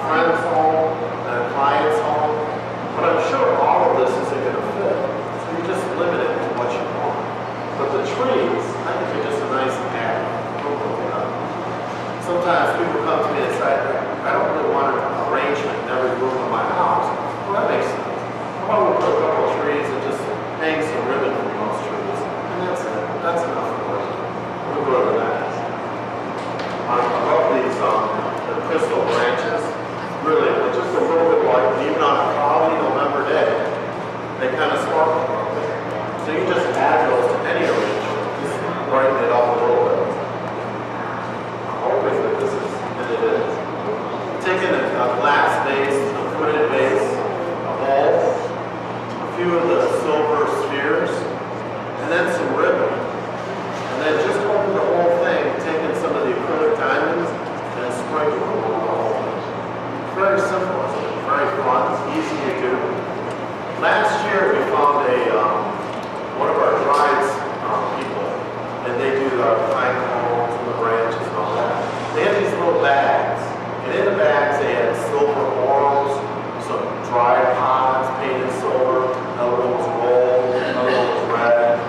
friend's home and a client's home, but I'm sure all of this isn't going to fit. So you just limit it to what you want. But the trees, I think are just a nice add. Sometimes people come to me and say, I don't really want an arrangement in every room of my house. Well, that makes sense. How about we put a couple of trees and just hang some ribbon from those trees? And that's it. That's enough for it. We'll go to that. I love these the crystal branches. Really, they're just a little bit like, even on a cloudy November day, they kind of sparkle a little bit. So you just add those to any arrangement, just brighten it up a little bit. Hoping that this is, and it is. Taking a glass vase, a footed vase, a bowl, a few of the silver spheres, and then some ribbon. And then just open the whole thing, taking some of the acrylic diamonds and sprinkling them on the whole thing. Very simple, isn't it? Very fun, it's easy to do. Last year we found one of our tribes people, and they do the pine cones and the branches and all that. They had these little bags, and in the bags they had silver orals, some dried pods painted silver, another one was gold, another one was red,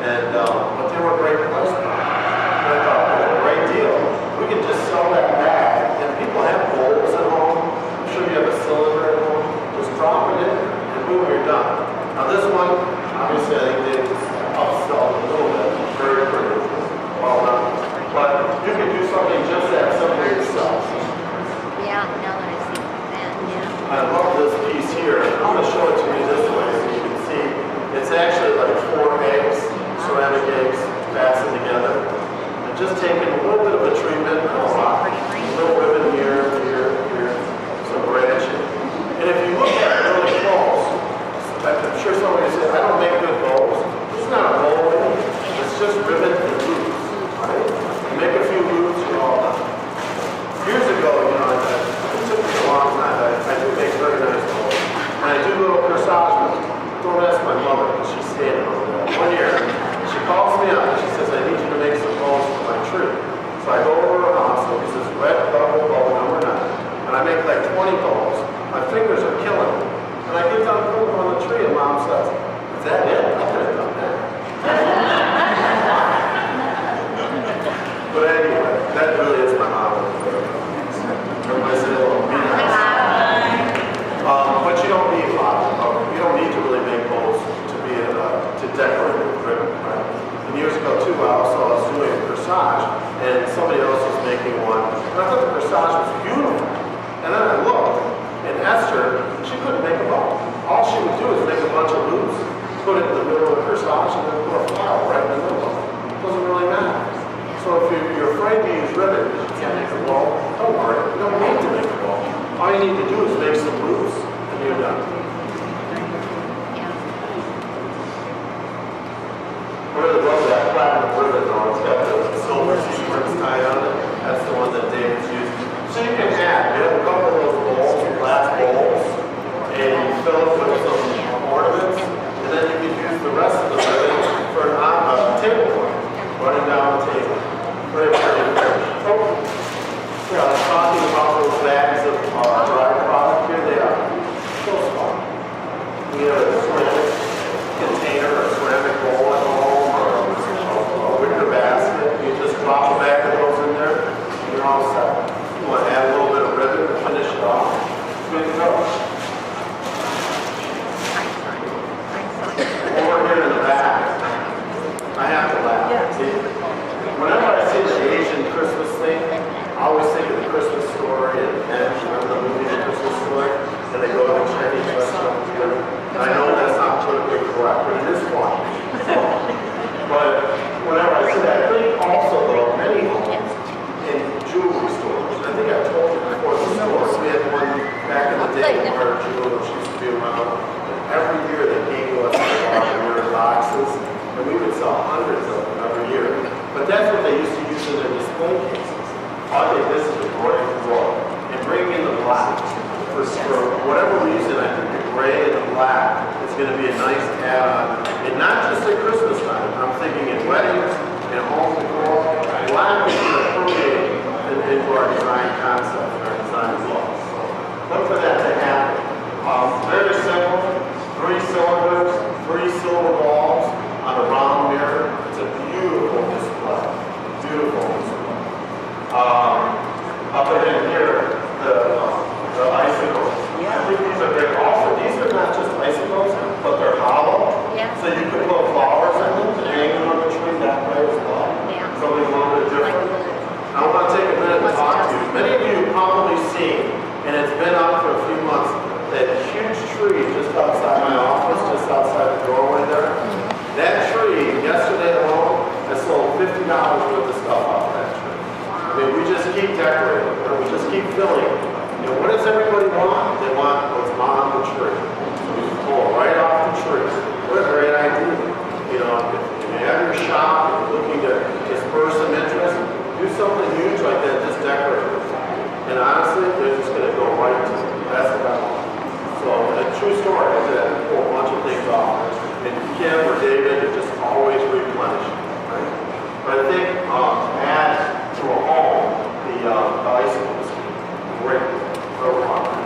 and but they were a great price point. And I thought, what a great deal. We can just sell that bag, and people have bowls at home. I'm sure you have a cylinder at home. Just drop it in, and boom, you're done. Now this one, obviously I think they upsell a little bit. Very pretty. Well done. But you can do something just that simple yourself. Yeah, now that I see that, yeah. I love this piece here. I'm going to show it to you this way so you can see. It's actually like 4 eggs, ceramic eggs, fastened together. And just taking a little bit of a treatment, not a lot. A little ribbon here, some branching. And if you look at it really close, I'm sure somebody said, I don't make good bows. It's not a bow, it's just ribbon and loops, right? You make a few loops, you're all done. Years ago, it took me a long time. I do make very nice bows. And I do little corsage. Don't ask my mother, because she's standing over there. One year, she calls me up and she says, I need you to make some bows for my tree. So I go over to her house, and this is red double bow number 9. And I make like 20 bows. My fingers are killing me. And I get done putting them on the tree, and Mom says, is that it? I could have done that. But anyway, that really is my mom. Everybody say hello. But you don't need a lot. You don't need to really make bows to be to decorate with ribbon, right? And years ago too, I was doing a corsage, and somebody else was making one. And I thought the corsage was beautiful. And then I looked, and Esther, she couldn't make a bow. All she would do is make a bunch of loops, put it in the middle of the corsage, and then put a flower right in the middle of it. It doesn't really matter. So if you're afraid to use ribbon because you can't make a bow, don't worry. You don't need to make a bow. All you need to do is make some loops, and you're done. I really love that platinum ribbon though. It's got the silver sequins tied on it. That's the one that David's used. So you can add, you have a couple of those bowls, glass bowls, and you fill it with some ornaments, and then you can use the rest of the ribbon for a tablecloth, running down the table. Very pretty. Oh, yeah, I was talking about those bags of dry product. Here they are. So small. We have a ceramic container, a ceramic bowl at home, or a wicker basket. You just drop a bag of those in there, and you're all set. You want to add a little bit of ribbon to finish it off. Good to go. Over here in the back, I have to laugh. Whenever I see the Asian Christmas thing, I always think of the Christmas Story and remember the movie The Christmas Story? And they go to the Chinese restaurant together. And I know that's not politically correct, but it is fun. But whenever I see that, I think also though many homes in jewelry stores. I think I told you before the stores, we had one back in the day where jewelers used to be around. And every year they came to us in boxes, and we would sell hundreds of them every year. But that's what they used to use in their display cases. I think this is a great draw. And bring in the black. For whatever reason, I think the gray and the black is going to be a nice add-on. And not just at Christmas time. I'm thinking in weddings, in home decor. Black is going to permeate into our design concept and our design laws. it's been up for a few months. That huge tree just outside my office, just outside the doorway there, that tree, yesterday alone, I sold $50 worth of stuff off that tree. I mean, we just keep decorating, or we just keep filling. And what does everybody want? They want what's on the tree. So we can pull it right off the tree. What a great idea. You know, if you have your shop and you're looking to disperse some interest, do something huge like that, just decorate it. And honestly, they're just going to go right to it. That's what I want. So, a true story. I did that, pull a bunch of things off. And Kim or David are just always replenishing, right? But I think add to a home the bicycles, great for walking.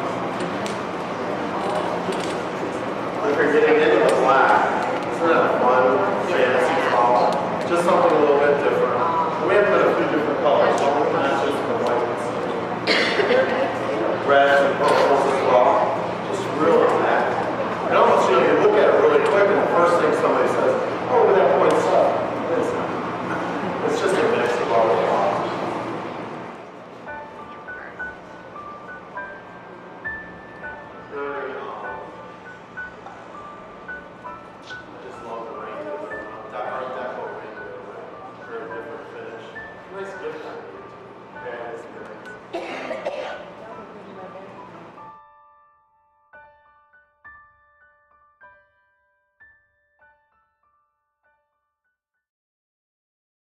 If you're getting into the black, isn't that a fun, fancy color? Just something a little bit different. We have put a few different colors, so we're not just the white. Reds and purples.